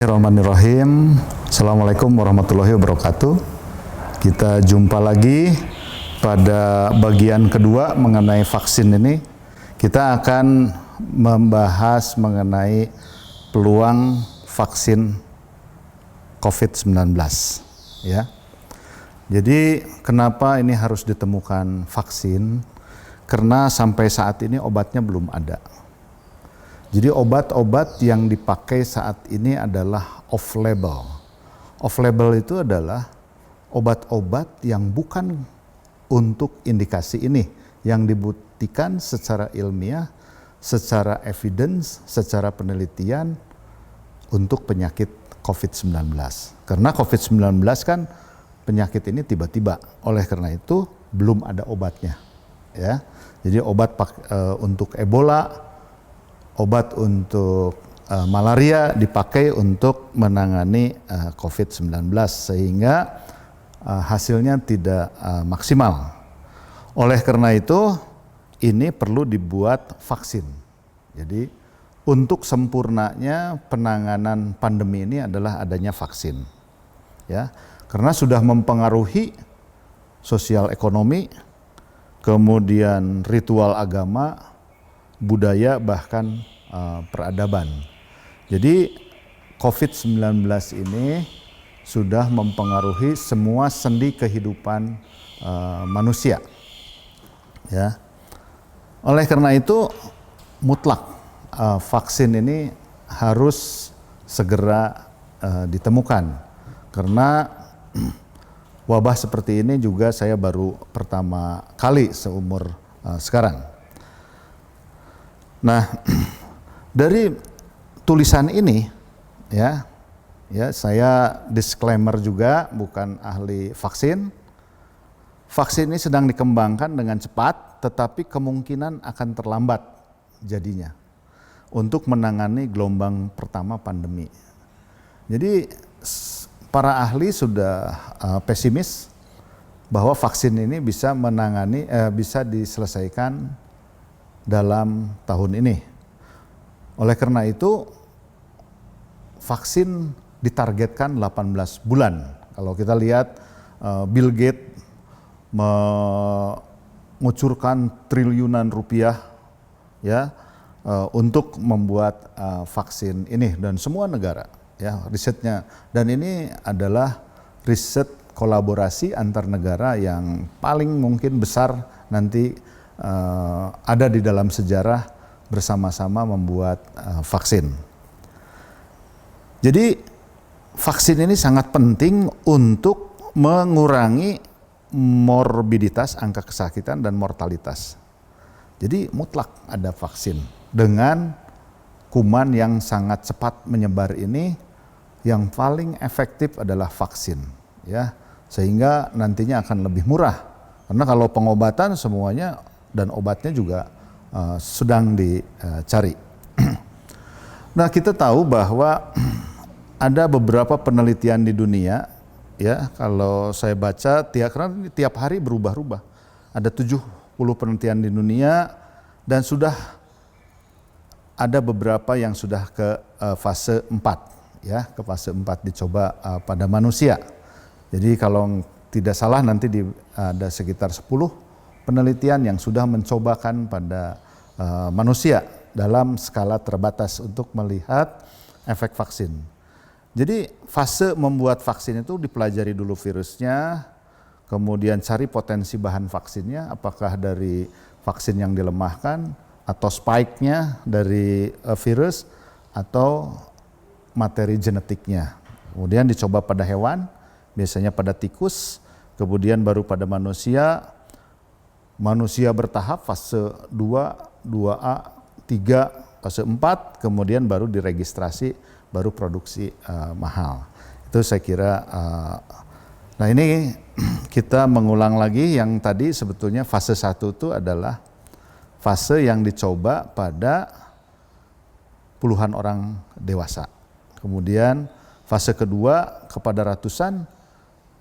Bismillahirrahmanirrahim. Assalamualaikum warahmatullahi wabarakatuh. Kita jumpa lagi pada bagian kedua mengenai vaksin ini. Kita akan membahas mengenai peluang vaksin COVID-19. Ya. Jadi kenapa ini harus ditemukan vaksin? Karena sampai saat ini obatnya belum ada. Jadi obat-obat yang dipakai saat ini adalah off-label. Off-label itu adalah obat-obat yang bukan untuk indikasi ini, yang dibuktikan secara ilmiah, secara evidence, secara penelitian untuk penyakit COVID-19. Karena COVID-19 kan penyakit ini tiba-tiba, oleh karena itu belum ada obatnya. Ya, jadi obat untuk Ebola, obat untuk malaria dipakai untuk menangani COVID-19 sehingga hasilnya tidak maksimal. Oleh karena itu ini perlu dibuat vaksin. Jadi untuk sempurnanya penanganan pandemi ini adalah adanya vaksin. Ya, karena sudah mempengaruhi sosial ekonomi, kemudian ritual agama, budaya, bahkan peradaban. Jadi COVID-19 ini sudah mempengaruhi semua sendi kehidupan manusia. Ya. Oleh karena itu mutlak vaksin ini harus segera ditemukan. Karena wabah seperti ini juga saya baru pertama kali seumur sekarang. Nah, dari tulisan ini ya saya disclaimer juga bukan ahli vaksin. Vaksin ini sedang dikembangkan dengan cepat, tetapi kemungkinan akan terlambat jadinya untuk menangani gelombang pertama pandemi. Jadi para ahli sudah pesimis bahwa vaksin ini bisa menangani, bisa diselesaikan dalam tahun ini. Oleh karena itu vaksin ditargetkan 18 bulan. Kalau kita lihat Bill Gates mengucurkan triliunan rupiah ya untuk membuat vaksin ini, dan semua negara ya risetnya, dan ini adalah riset kolaborasi antar negara yang paling mungkin besar nanti ada di dalam sejarah bersama-sama membuat vaksin. Jadi vaksin ini sangat penting untuk mengurangi morbiditas, angka kesakitan dan mortalitas. Jadi mutlak ada vaksin. Dengan kuman yang sangat cepat menyebar ini, yang paling efektif adalah vaksin, ya. Sehingga nantinya akan lebih murah. Karena kalau pengobatan semuanya dan obatnya juga sedang dicari. Nah, kita tahu bahwa ada beberapa penelitian di dunia, ya, kalau saya baca karena tiap hari berubah-ubah. Ada 70 penelitian di dunia dan sudah ada beberapa yang sudah ke fase 4, ya, ke fase 4 dicoba pada manusia. Jadi kalau tidak salah nanti ada sekitar 10 penelitian yang sudah mencobakan pada manusia dalam skala terbatas untuk melihat efek vaksin. Jadi fase membuat vaksin itu dipelajari dulu virusnya, kemudian cari potensi bahan vaksinnya, apakah dari vaksin yang dilemahkan atau spike-nya dari virus atau materi genetiknya. Kemudian dicoba pada hewan, biasanya pada tikus, kemudian baru pada manusia. Manusia bertahap fase 2, 2A, 3, fase 4, kemudian baru diregistrasi, baru produksi mahal. Itu saya kira, nah ini kita mengulang lagi yang tadi sebetulnya fase 1 itu adalah fase yang dicoba pada puluhan orang dewasa. Kemudian fase kedua kepada ratusan,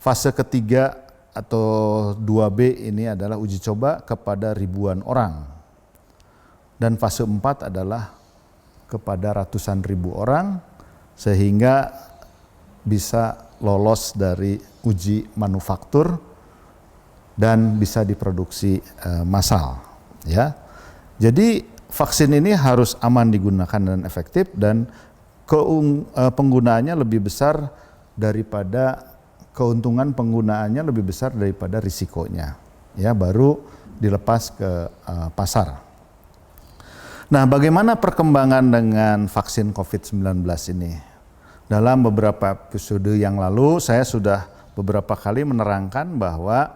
fase ketiga atau 2B ini adalah uji coba kepada ribuan orang. Dan fase 4 adalah kepada ratusan ribu orang sehingga bisa lolos dari uji manufaktur dan bisa diproduksi massal, ya. Jadi vaksin ini harus aman digunakan dan efektif, dan penggunaannya lebih besar daripada keuntungan penggunaannya lebih besar daripada risikonya, ya, baru dilepas ke pasar. Nah, bagaimana perkembangan dengan vaksin COVID-19 ini? Dalam beberapa episode yang lalu saya sudah beberapa kali menerangkan bahwa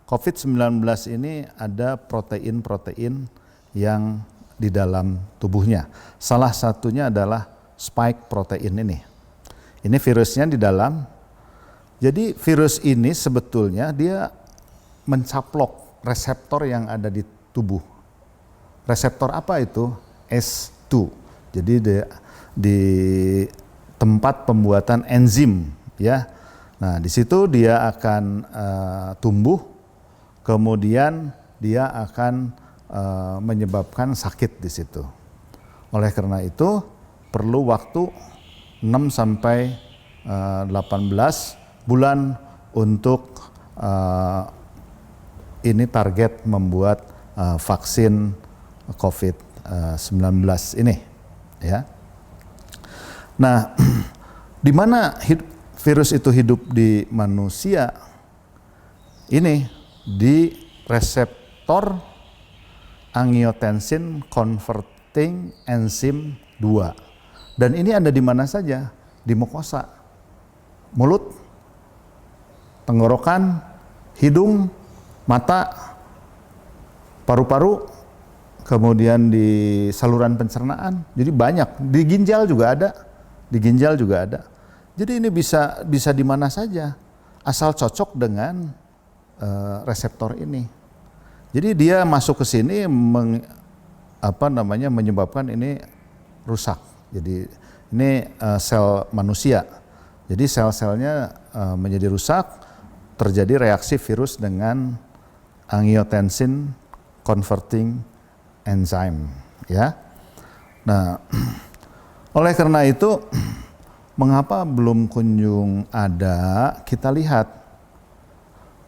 COVID-19 ini ada protein-protein yang di dalam tubuhnya. Salah satunya adalah spike protein ini. Ini virusnya di dalam. Jadi virus ini sebetulnya dia mencaplok reseptor yang ada di tubuh. Reseptor apa itu? S2. Jadi di tempat pembuatan enzim, ya. Nah, di situ dia akan tumbuh, kemudian dia akan menyebabkan sakit di situ. Oleh karena itu perlu waktu 6 sampai 18 bulan untuk ini target membuat vaksin COVID-19 ini, ya. Nah, di mana virus itu hidup di manusia? Ini di reseptor angiotensin converting enzyme 2. Dan ini ada di mana saja? Di mukosa, mulut, tenggorokan, hidung, mata, paru-paru, kemudian di saluran pencernaan. Jadi banyak, di ginjal juga ada. Jadi ini bisa di mana saja, asal cocok dengan reseptor ini. Jadi dia masuk ke sini menyebabkan ini rusak. Jadi ini sel manusia. Jadi sel-selnya menjadi rusak, terjadi reaksi virus dengan angiotensin converting enzyme, ya. Nah, oleh karena itu, mengapa belum kunjung ada? Kita lihat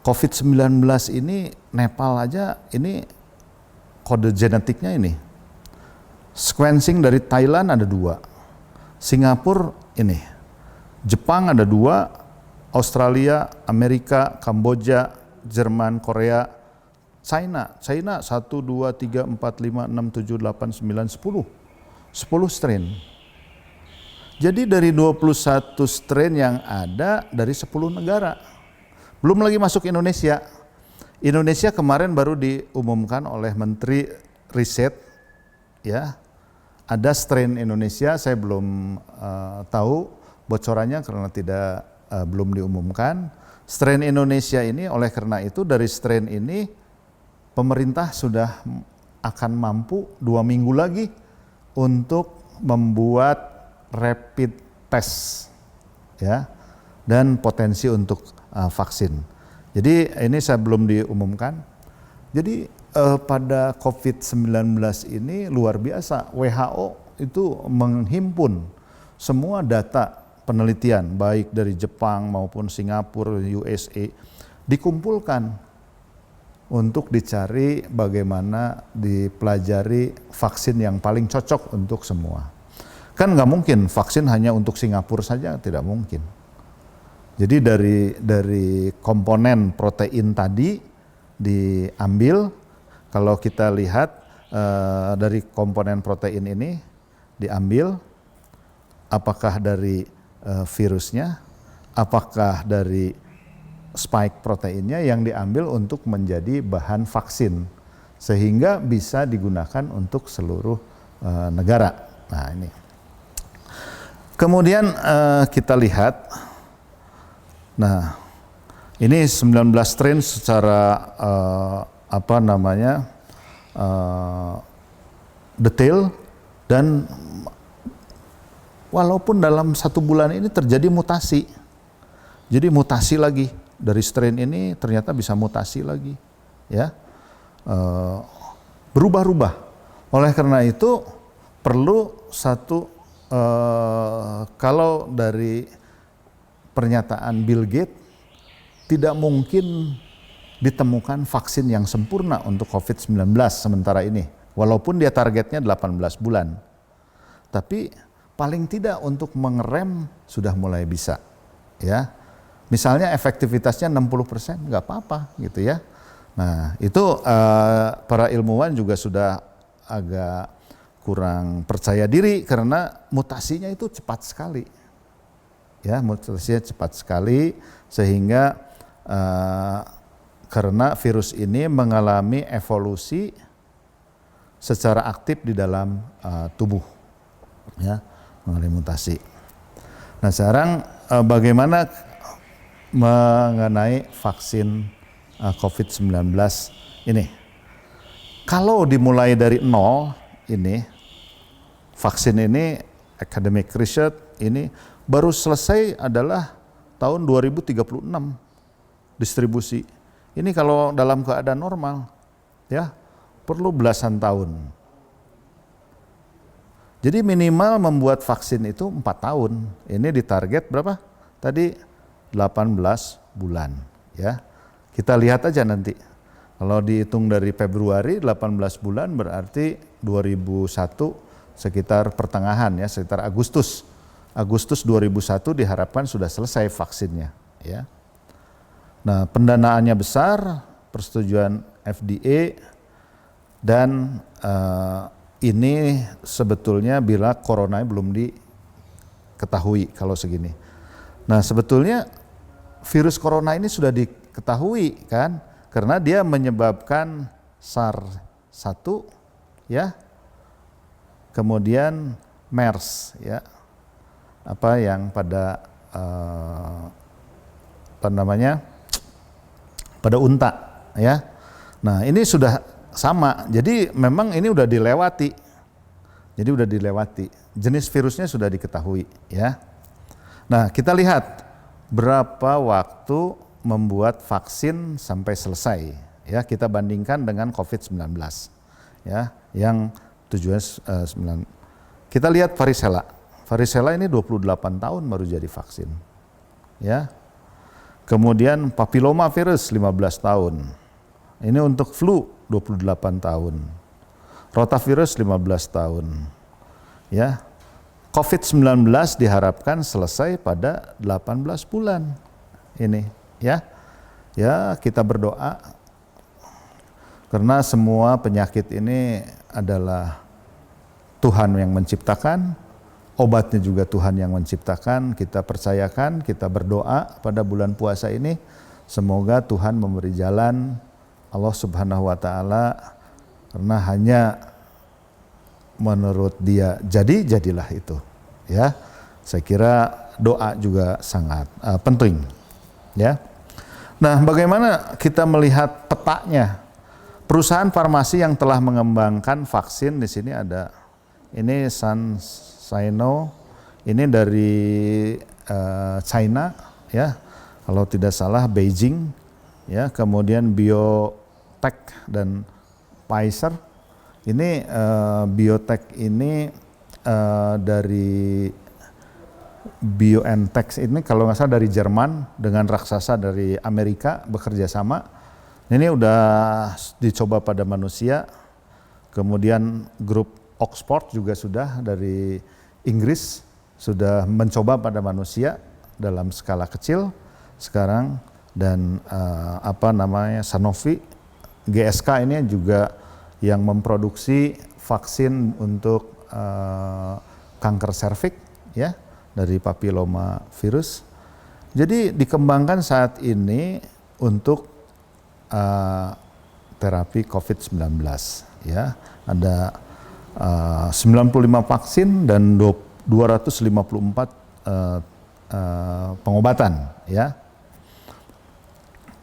COVID-19 ini, Nepal aja ini kode genetiknya ini. Sequencing dari Thailand ada 2, Singapura ini, Jepang ada 2, Australia, Amerika, Kamboja, Jerman, Korea, China 1, 2, 3, 4, 5, 6, 7, 8, 9, 10 strain. Jadi dari 21 strain yang ada dari 10 negara. Belum lagi masuk Indonesia. Indonesia kemarin baru diumumkan oleh Menteri Riset, ya. Ada strain Indonesia, saya belum tahu bocorannya karena belum diumumkan. Strain Indonesia ini, oleh karena itu dari strain ini pemerintah sudah akan mampu 2 minggu lagi untuk membuat rapid test, ya, dan potensi untuk vaksin. Jadi ini saya belum diumumkan. Jadi pada COVID-19 ini luar biasa. WHO itu menghimpun semua data penelitian baik dari Jepang maupun Singapura, USA, dikumpulkan untuk dicari bagaimana dipelajari vaksin yang paling cocok untuk semua. Kan nggak mungkin vaksin hanya untuk Singapura saja, tidak mungkin. Jadi dari komponen protein tadi diambil, kalau kita lihat dari komponen protein ini diambil, apakah dari virusnya, apakah dari spike proteinnya yang diambil untuk menjadi bahan vaksin, sehingga bisa digunakan untuk seluruh negara. Nah ini. Kemudian kita lihat, nah ini 19 strain secara detail, dan walaupun dalam 1 bulan ini terjadi mutasi, jadi mutasi lagi dari strain ini ternyata bisa mutasi lagi, ya, berubah-ubah. Oleh karena itu perlu satu kalau dari pernyataan Bill Gates, tidak mungkin ditemukan vaksin yang sempurna untuk COVID-19 sementara ini. Walaupun dia targetnya 18 bulan. Tapi paling tidak untuk mengerem sudah mulai bisa. Ya, misalnya efektivitasnya 60%, nggak apa-apa gitu ya. Nah itu para ilmuwan juga sudah agak kurang percaya diri karena mutasinya itu cepat sekali. Ya, mutasinya cepat sekali sehingga karena virus ini mengalami evolusi secara aktif di dalam tubuh, ya, mengalami mutasi. Nah sekarang bagaimana mengenai vaksin COVID-19 ini? Kalau dimulai dari nol ini, vaksin ini academic research ini baru selesai adalah tahun 2036 distribusi. Ini kalau dalam keadaan normal, ya, perlu belasan tahun. Jadi minimal membuat vaksin itu 4 tahun. Ini ditarget berapa? Tadi 18 bulan, ya. Kita lihat aja nanti. Kalau dihitung dari Februari 18 bulan berarti 2001 sekitar pertengahan, ya, sekitar Agustus. Agustus 2001 diharapkan sudah selesai vaksinnya, ya. Nah, pendanaannya besar, persetujuan FDA, dan ini sebetulnya bila corona belum diketahui kalau segini. Nah, sebetulnya virus corona ini sudah diketahui kan, karena dia menyebabkan SARS-1, ya, kemudian MERS, ya, apa yang pada pada unta, ya. Nah ini sudah sama, jadi memang ini udah dilewati, jenis virusnya sudah diketahui, ya. Nah kita lihat berapa waktu membuat vaksin sampai selesai, ya, kita bandingkan dengan COVID-19, ya, yang tujuannya 9. Kita lihat varicella ini 28 tahun baru jadi vaksin, ya. Kemudian papilloma virus 15 tahun. Ini untuk flu 28 tahun. Rotavirus 15 tahun. Ya. COVID-19 diharapkan selesai pada 18 bulan. Ini, ya. Ya, kita berdoa karena semua penyakit ini adalah Tuhan yang menciptakan. Obatnya juga Tuhan yang menciptakan, kita percayakan, kita berdoa pada bulan puasa ini, semoga Tuhan memberi jalan Allah Subhanahu wa Ta'ala, karena hanya menurut Dia jadilah itu, ya. Saya kira doa juga sangat penting, ya. Nah, bagaimana kita melihat petanya? Perusahaan farmasi yang telah mengembangkan vaksin di sini ada, ini Sino, ini dari China, ya, kalau tidak salah Beijing, ya, kemudian Biotech dan Pfizer. Ini Biotech ini dari BioNTech ini kalau nggak salah dari Jerman dengan raksasa dari Amerika bekerja sama. Ini udah dicoba pada manusia, kemudian grup Oxford juga sudah dari Inggris sudah mencoba pada manusia dalam skala kecil sekarang, dan Sanofi, GSK ini juga yang memproduksi vaksin untuk kanker serviks, ya, dari papilloma virus. Jadi dikembangkan saat ini untuk terapi COVID-19, ya. Ada 95 vaksin dan 254 pengobatan, ya.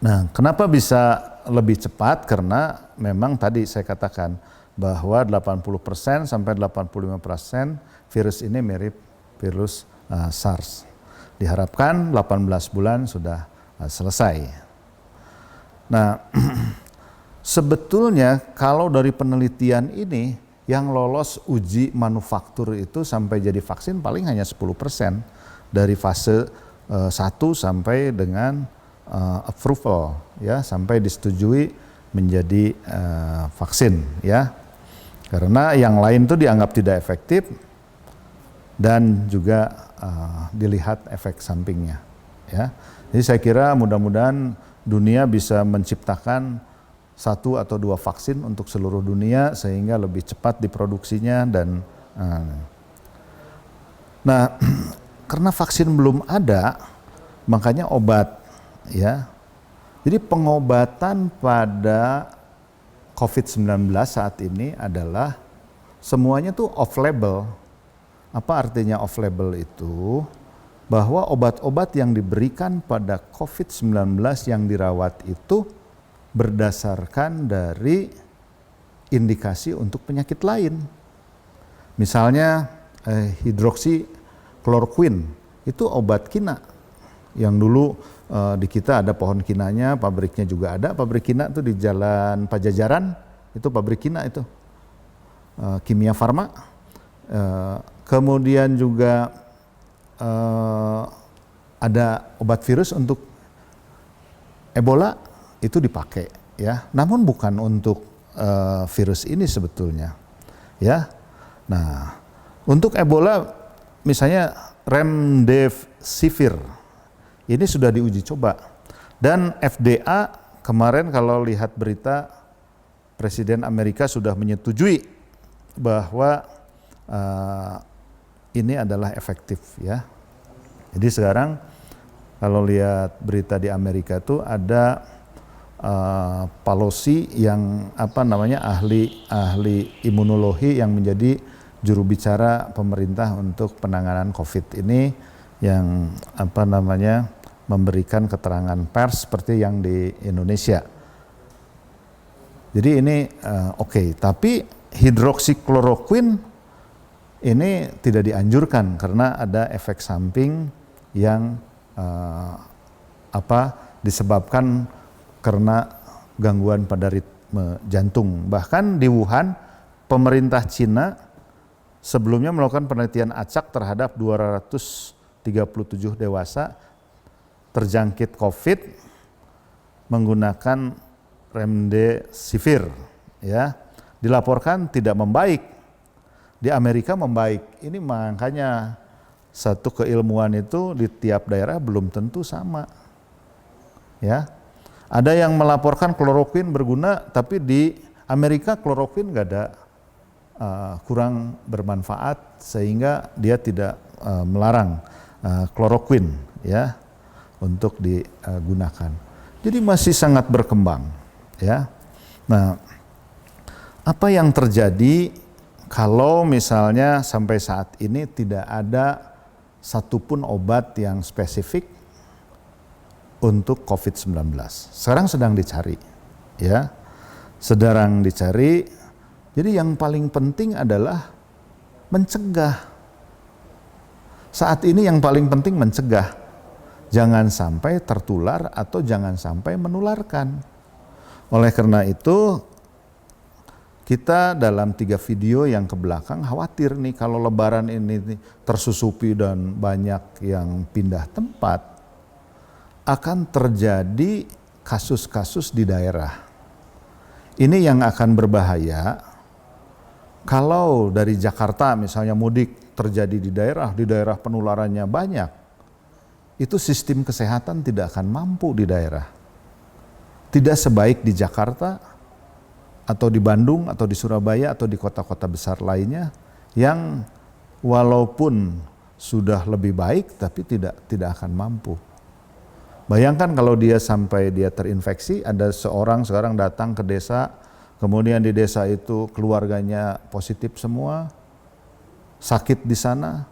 Nah, kenapa bisa lebih cepat? Karena memang tadi saya katakan bahwa 80% sampai 85% virus ini mirip virus SARS. Diharapkan 18 bulan sudah selesai. Nah, sebetulnya kalau dari penelitian ini yang lolos uji manufaktur itu sampai jadi vaksin paling hanya 10% dari fase 1 sampai dengan approval, ya, sampai disetujui menjadi vaksin, ya. Karena yang lain itu dianggap tidak efektif dan juga dilihat efek sampingnya, ya. Jadi saya kira mudah-mudahan dunia bisa menciptakan 1 atau 2 vaksin untuk seluruh dunia sehingga lebih cepat diproduksinya dan nah karena vaksin belum ada makanya obat, ya. Jadi pengobatan pada COVID-19 saat ini adalah semuanya tuh off label. Apa artinya off label itu? Bahwa obat-obat yang diberikan pada COVID-19 yang dirawat itu berdasarkan dari indikasi untuk penyakit lain. Misalnya hidroksikloroquine itu obat kina yang dulu di kita ada pohon kinanya, pabriknya juga ada. Pabrik kina itu di Jalan Pajajaran, itu pabrik kina itu. Kimia Farma. Kemudian juga ada obat virus untuk Ebola, itu dipakai, ya. Namun bukan untuk virus ini sebetulnya, ya. Nah, untuk Ebola misalnya remdesivir ini sudah diuji coba dan FDA kemarin kalau lihat berita Presiden Amerika sudah menyetujui bahwa ini adalah efektif, ya. Jadi sekarang kalau lihat berita di Amerika itu ada Pelosi yang ahli imunologi yang menjadi juru bicara pemerintah untuk penanganan COVID ini yang memberikan keterangan pers seperti yang di Indonesia. Jadi ini oke. Tapi hidroksikloroquine ini tidak dianjurkan karena ada efek samping yang disebabkan karena gangguan pada ritme jantung. Bahkan di Wuhan, pemerintah Cina sebelumnya melakukan penelitian acak terhadap 237 dewasa terjangkit COVID menggunakan remdesivir, ya. Dilaporkan tidak membaik. Di Amerika membaik. Ini makanya satu keilmuan itu di tiap daerah belum tentu sama, ya. Ada yang melaporkan kloroquine berguna, tapi di Amerika kloroquine nggak ada, kurang bermanfaat sehingga dia tidak melarang kloroquine, ya, untuk digunakan. Jadi masih sangat berkembang, ya. Nah, apa yang terjadi kalau misalnya sampai saat ini tidak ada satupun obat yang spesifik untuk COVID-19. Sekarang sedang dicari, ya. Sedang dicari. Jadi yang paling penting adalah mencegah. Saat ini yang paling penting mencegah. Jangan sampai tertular atau jangan sampai menularkan. Oleh karena itu, kita dalam 3 video yang ke belakang khawatir nih kalau lebaran ini tersusupi dan banyak yang pindah tempat, akan terjadi kasus-kasus di daerah. Ini yang akan berbahaya kalau dari Jakarta misalnya mudik terjadi di daerah penularannya banyak, itu sistem kesehatan tidak akan mampu di daerah. Tidak sebaik di Jakarta atau di Bandung atau di Surabaya atau di kota-kota besar lainnya yang walaupun sudah lebih baik tapi tidak akan mampu. Bayangkan kalau dia sampai dia terinfeksi, ada seorang sekarang datang ke desa, kemudian di desa itu keluarganya positif semua, sakit di sana,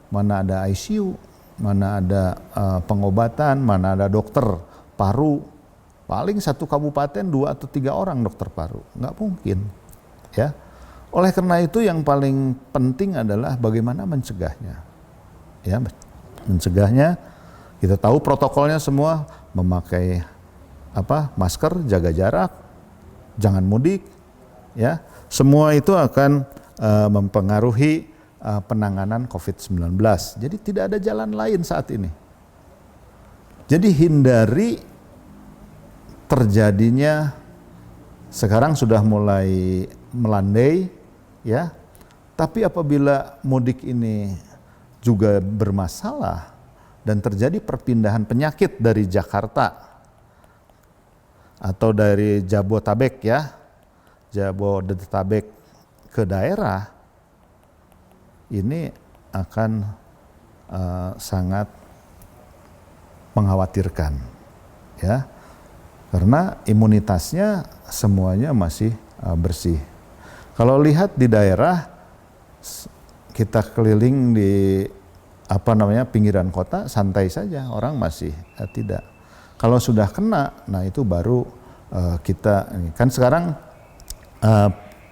mana ada ICU, mana ada pengobatan, mana ada dokter paru, paling satu kabupaten 2 atau 3 orang dokter paru, nggak mungkin, ya. Oleh karena itu yang paling penting adalah bagaimana mencegahnya, ya, mencegahnya. Kita tahu protokolnya semua, memakai masker, jaga jarak, jangan mudik, ya. Semua itu akan mempengaruhi penanganan COVID-19. Jadi tidak ada jalan lain saat ini. Jadi hindari terjadinya, sekarang sudah mulai melandai ya. Tapi apabila mudik ini juga bermasalah dan terjadi perpindahan penyakit dari Jakarta atau dari Jabodetabek ya, Jabodetabek ke daerah, ini akan sangat mengkhawatirkan ya, karena imunitasnya semuanya masih bersih. Kalau lihat di daerah, kita keliling di pinggiran kota, santai saja, orang masih tidak. Kalau sudah kena, nah itu baru kita kan sekarang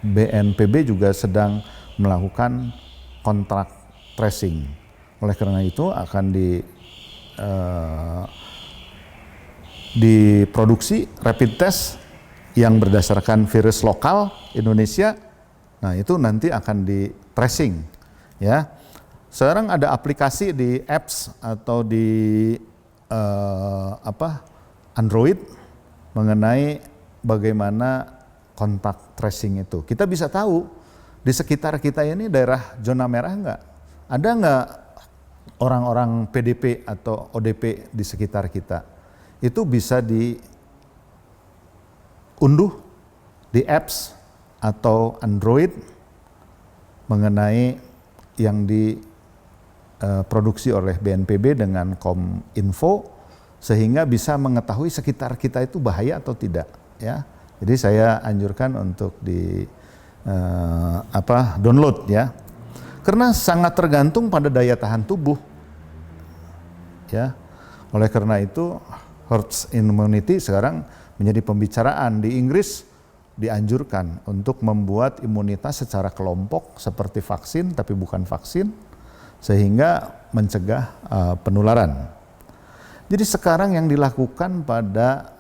BNPB juga sedang melakukan kontrak tracing. Oleh karena itu akan diproduksi rapid test yang berdasarkan virus lokal Indonesia. Nah itu nanti akan di tracing ya. Sekarang ada aplikasi di apps atau di Android mengenai bagaimana kontak tracing itu. Kita bisa tahu di sekitar kita ini daerah zona merah enggak? Ada enggak orang-orang PDP atau ODP di sekitar kita? Itu bisa diunduh di apps atau Android mengenai yang diproduksi oleh BNPB dengan Kominfo, sehingga bisa mengetahui sekitar kita itu bahaya atau tidak ya. Jadi saya anjurkan untuk download ya. Karena sangat tergantung pada daya tahan tubuh. Ya. Oleh karena itu herd immunity sekarang menjadi pembicaraan. Di Inggris dianjurkan untuk membuat imunitas secara kelompok seperti vaksin tapi bukan vaksin, sehingga mencegah penularan. Jadi sekarang yang dilakukan pada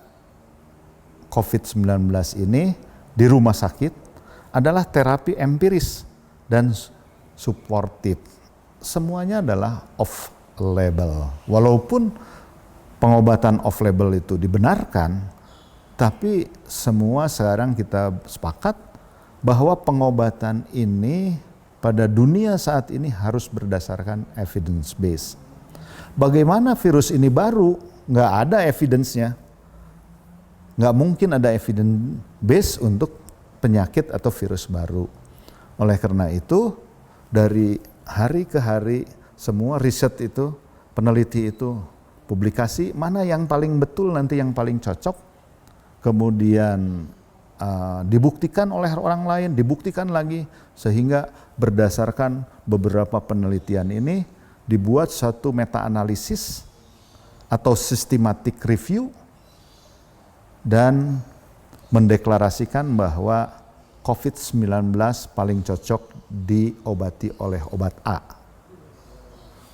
COVID-19 ini di rumah sakit adalah terapi empiris dan suportif. Semuanya adalah off label. Walaupun pengobatan off label itu dibenarkan, tapi semua sekarang kita sepakat bahwa pengobatan ini pada dunia saat ini harus berdasarkan evidence base. Bagaimana virus ini baru, nggak ada evidence-nya. Nggak mungkin ada evidence base untuk penyakit atau virus baru. Oleh karena itu, dari hari ke hari semua riset itu, peneliti itu, publikasi mana yang paling betul nanti yang paling cocok, kemudian dibuktikan oleh orang lain, dibuktikan lagi, sehingga berdasarkan beberapa penelitian ini dibuat satu meta-analisis atau systematic review dan mendeklarasikan bahwa COVID-19 paling cocok diobati oleh obat A.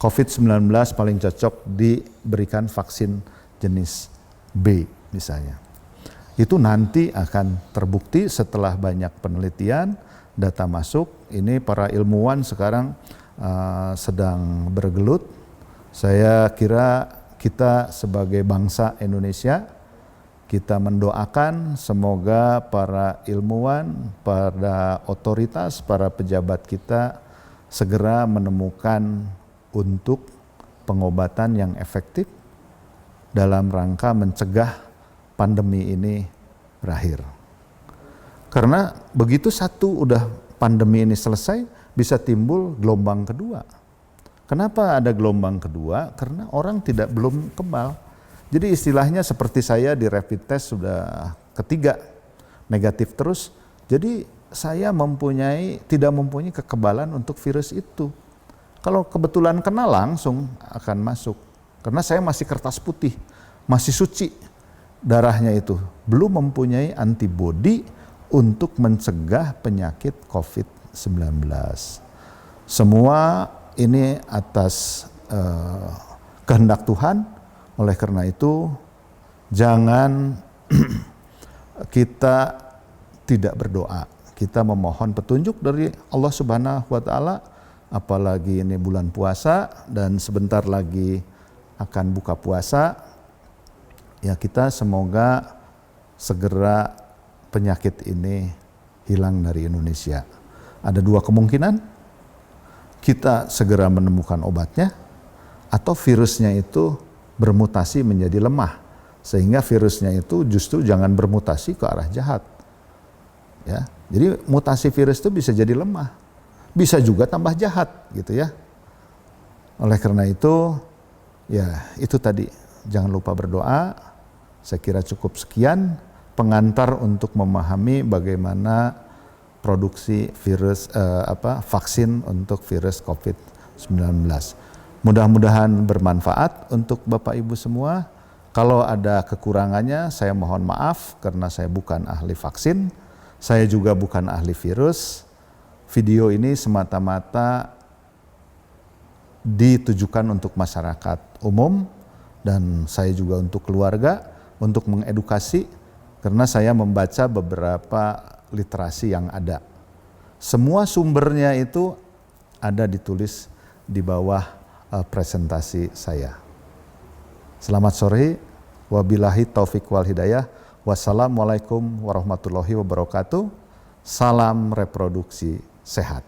COVID-19 paling cocok diberikan vaksin jenis B misalnya. Itu nanti akan terbukti setelah banyak penelitian, data masuk. Ini para ilmuwan sekarang sedang bergelut. Saya kira kita sebagai bangsa Indonesia, kita mendoakan semoga para ilmuwan, para otoritas, para pejabat kita segera menemukan untuk pengobatan yang efektif dalam rangka mencegah pandemi ini berakhir. Karena begitu udah pandemi ini selesai, bisa timbul gelombang kedua. Kenapa ada gelombang kedua? Karena orang belum kebal. Jadi istilahnya seperti saya di rapid test sudah ketiga negatif terus. Jadi saya tidak mempunyai kekebalan untuk virus itu. Kalau kebetulan kena langsung akan masuk. Karena saya masih kertas putih, masih suci darahnya itu. Belum mempunyai antibodi untuk mencegah penyakit COVID-19. Semua ini atas kehendak Tuhan. Oleh karena itu, jangan kita tidak berdoa. kita memohon petunjuk dari Allah Subhanahu wa taala, apalagi ini bulan puasa dan sebentar lagi akan buka puasa. Ya, kita semoga segera penyakit ini hilang dari Indonesia. Ada dua kemungkinan, kita segera menemukan obatnya, atau virusnya itu bermutasi menjadi lemah, sehingga virusnya itu justru jangan bermutasi ke arah jahat. Ya, jadi mutasi virus itu bisa jadi lemah, bisa juga tambah jahat gitu ya. Oleh karena itu, ya itu tadi, jangan lupa berdoa. Saya kira cukup sekian pengantar untuk memahami bagaimana produksi vaksin untuk virus COVID-19. Mudah-mudahan bermanfaat untuk Bapak Ibu semua. Kalau ada kekurangannya saya mohon maaf karena saya bukan ahli vaksin, saya juga bukan ahli virus. Video ini semata-mata ditujukan untuk masyarakat umum dan saya juga untuk keluarga, untuk mengedukasi, karena saya membaca beberapa literasi yang ada. Semua sumbernya itu ada ditulis di bawah presentasi saya. Selamat sore, wabillahi taufik wal hidayah, wassalamualaikum warahmatullahi wabarakatuh, salam reproduksi sehat.